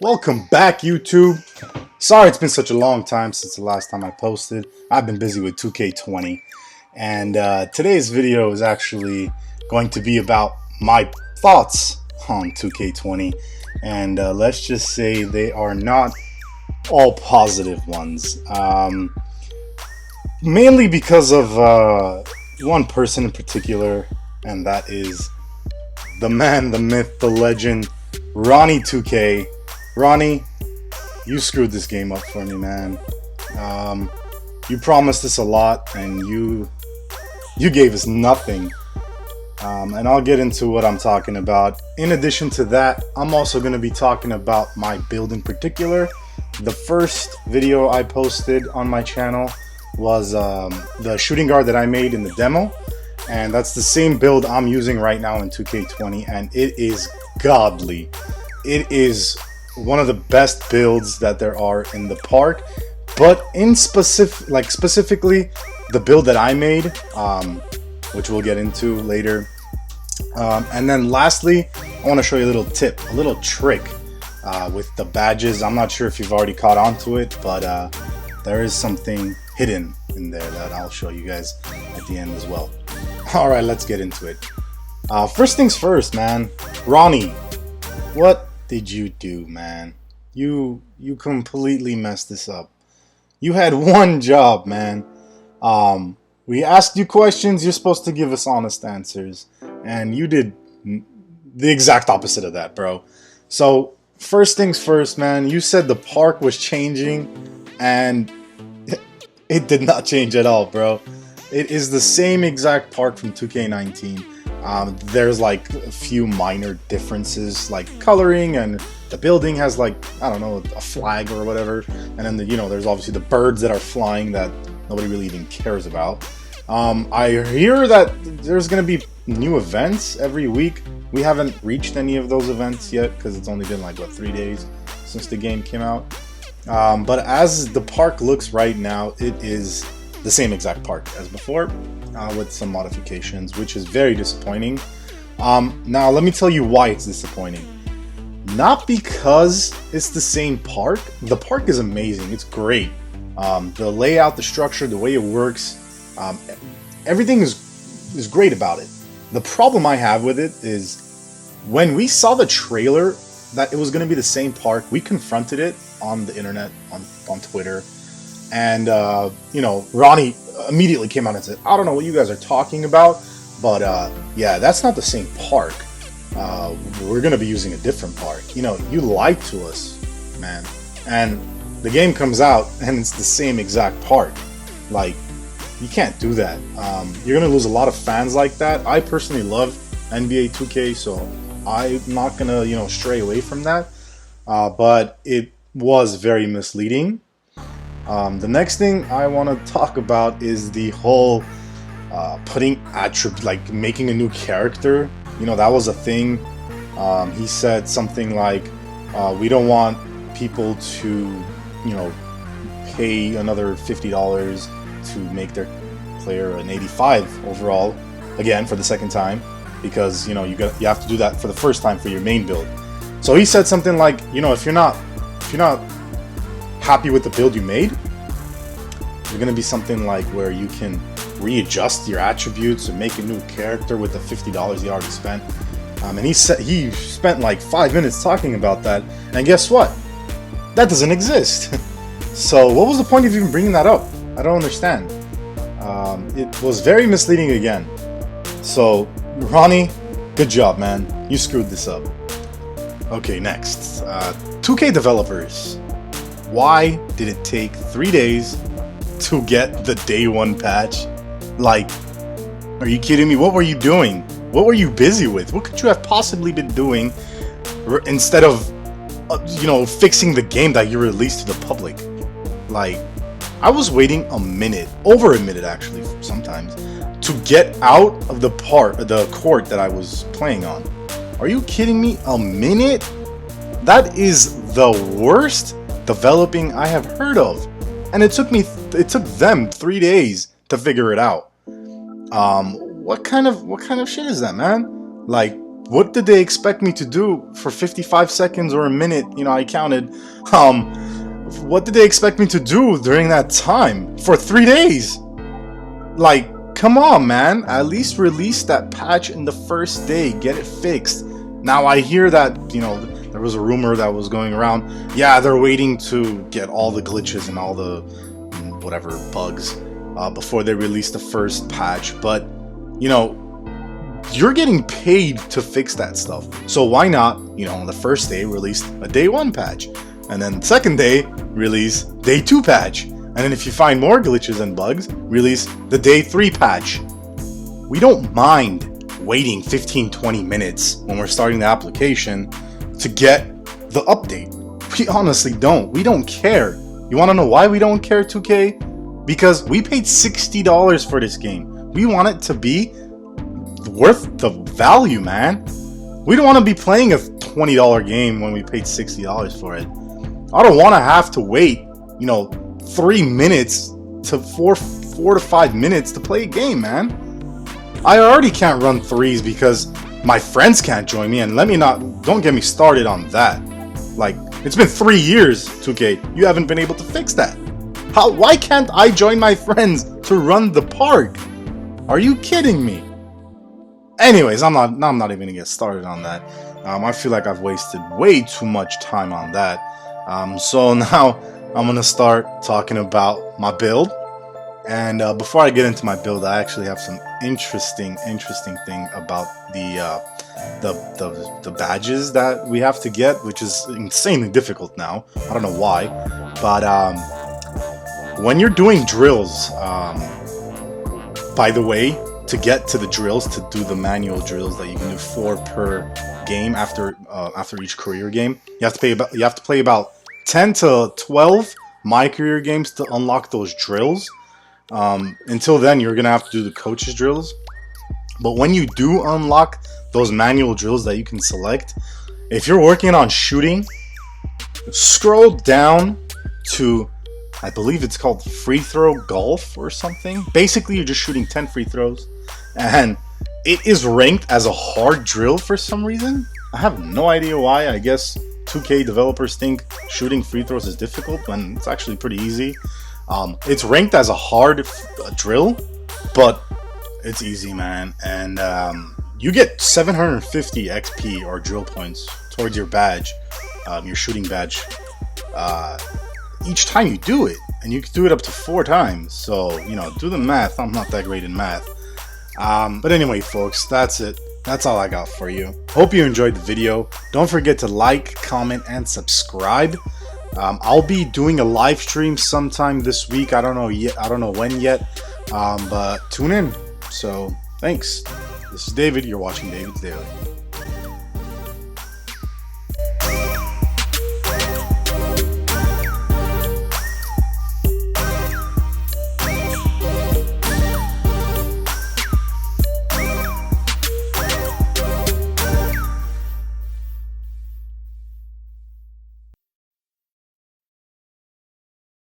Welcome back, YouTube. Sorry it's been such a long time since the last time I posted. I've been busy with 2K20. And today's video is actually going to be about my thoughts on 2K20. And let's just say they are not all positive ones. Mainly because of one person in particular, and that is the man, the myth, the legend, Ronnie2K. Ronnie, you screwed this game up for me, man. You promised us a lot, and you gave us nothing. And I'll get into what I'm talking about. In addition to that, I'm also going to be talking about my build in particular. The first video I posted on my channel was the shooting guard that I made in the demo, and that's the same build I'm using right now in 2K20, and it is godly. It is one of the best builds that there are in the park, but in specifically the build that I made, which we'll get into later. And then lastly, I want to show you a little tip, a little trick with the badges. I'm not sure if you've already caught on to it, but there is something hidden in there that I'll show you guys at the end as well. Alright, let's get into it. First things first, man. Ronnie, what did you do, man? You completely messed this up. You had one job, man. We asked you questions, you're supposed to give us honest answers, and you did the exact opposite of that, bro. So first things first, man, you said the park was changing, and it did not change at all, bro. It is the same exact park from 2K19. There's like a few minor differences, like coloring, and the building has, like, I don't know, a flag or whatever. And then there's obviously the birds that are flying that nobody really even cares about. I hear that there's gonna be new events every week. We haven't reached any of those events yet because it's only been like, what, 3 days since the game came out. But as the park looks right now, it is the same exact park as before, with some modifications, which is very disappointing. Now let me tell you why it's disappointing. Not because it's the same park. The park is amazing, it's great. The layout, the structure, the way it works, everything is great about it. The problem I have with it is when we saw the trailer that it was going to be the same park, we confronted it on the internet, on Twitter, and Ronnie immediately came out and said, I don't know what you guys are talking about, but yeah, that's not the same park. We're going to be using a different park. You lied to us, man. And the game comes out and it's the same exact park. Like, you can't do that. You're going to lose a lot of fans like that. I personally love NBA 2K, so I'm not going to, stray away from that. But it was very misleading. The next thing I want to talk about is the whole putting attributes, like making a new character. That was a thing. He said something like, we don't want people to, pay another $50 to make their player an 85 overall, again for the second time, because you have to do that for the first time for your main build. So he said something like, if you're not happy with the build you made, there's gonna be something like where you can readjust your attributes and make a new character with the $50 he already spent. And he said he spent like 5 minutes talking about that, and guess what? That doesn't exist. So what was the point of even bringing that up? I don't understand. It was very misleading again. So Ronnie, good job, man. You screwed this up. Okay, next. 2K developers. Why did it take 3 days to get the day one patch? Like, are you kidding me? What were you doing? What were you busy with? What could you have possibly been doing instead of, fixing the game that you released to the public? Like, I was waiting a minute, over a minute actually, sometimes, to get out of the court that I was playing on. Are you kidding me? A minute? That is the worst developing I have heard of, and it took them 3 days to figure it out. What kind of shit is that, man? Like, what did they expect me to do for 55 seconds or a minute? You know, I counted. What did they expect me to do during that time for 3 days? Like, come on, man. At least release that patch in the first day. Get it fixed. Now, I hear that, you know, there was a rumor that was going around. Yeah, they're waiting to get all the glitches and all the whatever bugs before they release the first patch. But, you know, you're getting paid to fix that stuff. So why not, you know, on the first day, release a day 1 patch. And then the second day, release day 2 patch. And then if you find more glitches and bugs, release the day 3 patch. We don't mind waiting 15-20 minutes when we're starting the application to get the update. We honestly don't. We don't care. You want to know why we don't care, 2K? Because we paid $60 for this game. We want it to be worth the value, man. We don't want to be playing a $20 game when we paid $60 for it. I don't want to have to wait, you know, 3 minutes to 4 to 5 minutes to play a game, man. I already can't run threes because my friends can't join me, and don't get me started on that. Like, it's been 3 years, 2K. You haven't been able to fix that. Why can't I join my friends to run the park? Are you kidding me? Anyways, I'm not even gonna get started on that. I feel like I've wasted way too much time on that. So now I'm gonna start talking about my build. And before I get into my build, I actually have some interesting thing about the badges that we have to get, which is insanely difficult now. I don't know why, but when you're doing drills, by the way, to get to the drills, to do the manual drills that you can do 4 per game after each career game, you have to play about 10 to 12 my career games to unlock those drills. Until then, you're gonna have to do the coaches drills. But when you do unlock those manual drills that you can select, if you're working on shooting, scroll down to, I believe it's called free throw golf or something. Basically, you're just shooting 10 free throws, and it is ranked as a hard drill for some reason. I have no idea why. I guess 2K developers think shooting free throws is difficult when it's actually pretty easy. It's ranked as a hard drill, but it's easy, man. And you get 750 XP or drill points towards your badge, your shooting badge, each time you do it. And you can do it up to 4 times. So, you know, do the math. I'm not that great in math. But anyway, folks, that's it. That's all I got for you. Hope you enjoyed the video. Don't forget to like, comment, and subscribe. I'll be doing a live stream sometime this week. I don't know yet. I don't know when yet. But tune in. So thanks. This is David. You're watching David's Daily.